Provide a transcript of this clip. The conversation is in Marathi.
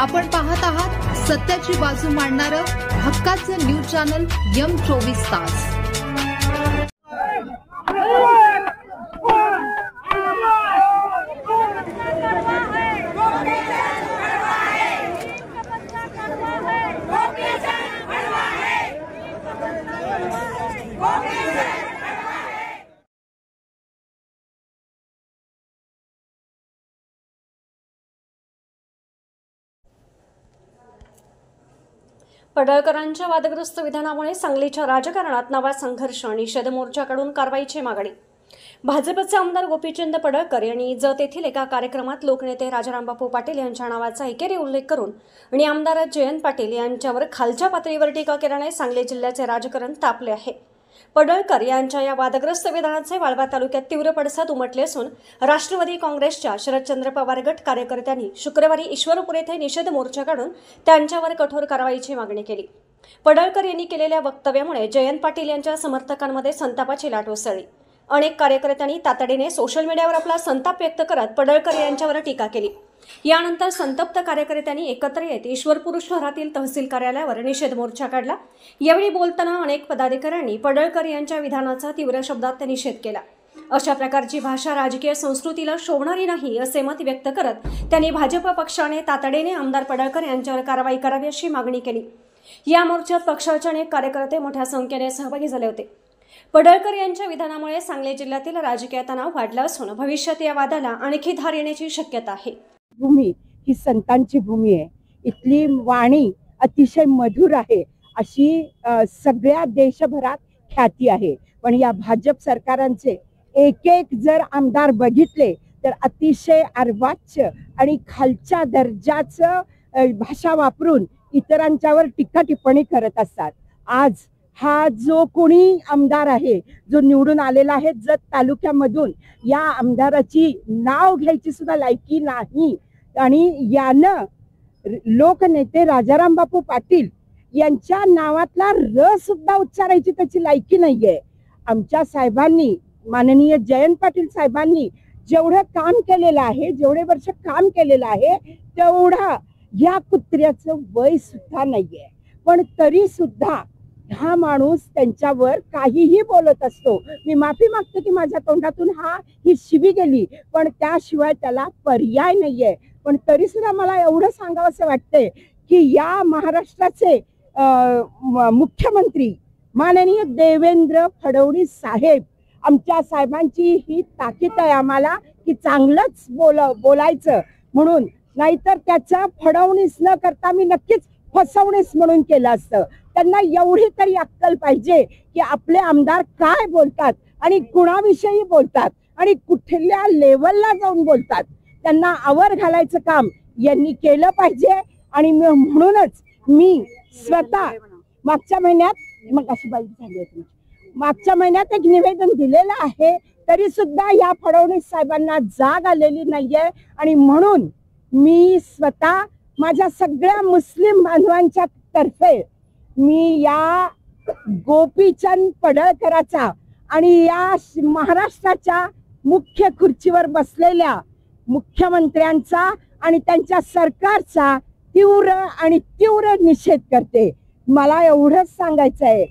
आपण पाहत आहात सत्याची बाजू मांडणारं हक्काचं न्यूज चॅनल M24 तास। पडळकरांच्या वादग्रस्त विधानामुळे सांगलीच्या राजकारणात नवा संघर्ष। निषेध मोर्चाकडून कारवाईची मागणी। भाजपचे आमदार गोपीचंद पडळकर यांनी जत येथील एका कार्यक्रमात लोकनेते राजारामबापू पाटील यांच्या नावाचा एकेरी उल्लेख करून आणि आमदार जयंत पाटील यांच्यावर खालच्या पातळीवर टीका केल्याने सांगली जिल्ह्याचे राजकारण तापले आहे। पडळकर यांच्या या वादग्रस्त विधानाचे वाळवा तालुक्यात तीव्र पडसाद उमटले असून राष्ट्रवादी काँग्रेसच्या शरदचंद्र पवार गट कार्यकर्त्यांनी शुक्रवारी ईश्वरपूर येथे निषेध मोर्चा काढून त्यांच्यावर कठोर कारवाईची मागणी केली। पडळकर यांनी केलेल्या वक्तव्यामुळे जयंत पाटील यांच्या समर्थकांमध्ये संतापाची लाट उसळली। अनेक कार्यकर्त्यांनी तातडीने सोशल मीडियावर आपला संताप व्यक्त करत पडळकर यांच्यावर टीका केली। यानंतर संतप्त कार्यकर्त्यांनी एकत्र येत ईश्वरपूर शहरातील तहसील कार्यालयावर निषेध मोर्चा काढला। यावेळी बोलताना अनेक पदाधिकाऱ्यांनी पडळकर यांच्या विधानाचा तीव्र शब्दात निषेध केला। अशा प्रकारची भाषा राजकीय संस्कृतीला शोभणारी नाही असे मत व्यक्त करत त्यांनी भाजप पक्षाने तातडीने आमदार पडळकर यांच्यावर कारवाई करावी अशी मागणी केली। या मोर्चात पक्षाचे अनेक कार्यकर्ते मोठ्या संख्येने सहभागी झाले होते। पडळकर यांच्या विधानामुळे सांगली जिल्ह्यातील राजकीय तणाव वाढला असून भविष्यात या वादाला आणखी धार येण्याची शक्यता आहे। भूमी ही संतांची भूमी आहे। इथली वाणी अतिशय मधुर आहे अशी सगळ्या देशभरात ख्याती आहे। पण या भाजप सरकारांचे एक एक जर आमदार बघितले तर अतिशय अर्वाच्य आणि खालच्या दर्जाचं भाषा वापरून इतरांच्यावर टीका टिप्पणी करत असतात। आज हा जो कोणी आमदार आहे जो निवडून आलेला आहे जत तालुक्यामधून या आमदाराची नाव घ्यायची सुद्धा लायकी नाही आणि यानं लोकनेते राजारामबापू पाटील यांच्या नावातला र सुद्धा उच्चारायची त्याची लायकी नाहीये। आमच्या साहेबांनी माननीय जयंत पाटील साहेबांनी जेवढं काम केलेलं आहे जेवढे वर्ष काम केलेलं आहे तेवढा या कुत्र्याचं वय सुद्धा नाहीये। पण तरी सुद्धा हा माणूस त्यांच्यावर काहीही बोलत असतो। मी माफी मागते की माझ्या तोंडातून ही शिवी गेली पण त्याशिवाय त्याला पर्याय नाहीये। पण तरी सुद्धा मला एवढं सांगावंसं वाटतंय की या महाराष्ट्राचे मुख्यमंत्री माननीय देवेंद्र फडणवीस साहेब आमच्या साहेबांची ही ताकीद आहे आम्हाला की चांगलंच बोलायचं म्हणून, नाहीतर त्याचं फडणवीस न करता मी नक्कीच फसवणीस म्हणून केलं असतं। त्यांना एवढी तरी अक्कल पाहिजे की आपले आमदार काय बोलतात आणि कुणाविषयी बोलतात आणि कुठल्या लेवलला जाऊन बोलतात त्यांना आवर घालायचं काम यांनी केलं पाहिजे। आणि म्हणूनच मी स्वतः मागच्या महिन्यात एक निवेदन दिलेलं आहे तरी सुद्धा या फडणवीस साहेबांना जाग आलेली नाहीये। आणि म्हणून मी स्वतः माझ्या सगळ्या मुस्लिम बांधवांच्या तर्फे मी या गोपीचंद पडळकराचा आणि या महाराष्ट्राच्या मुख्य खुर्चीवर बसलेल्या मुख्यमंत्र्यांचा आणि त्यांच्या सरकारचा तीव्र निषेध करते। मला एवढंच सांगायचं आहे।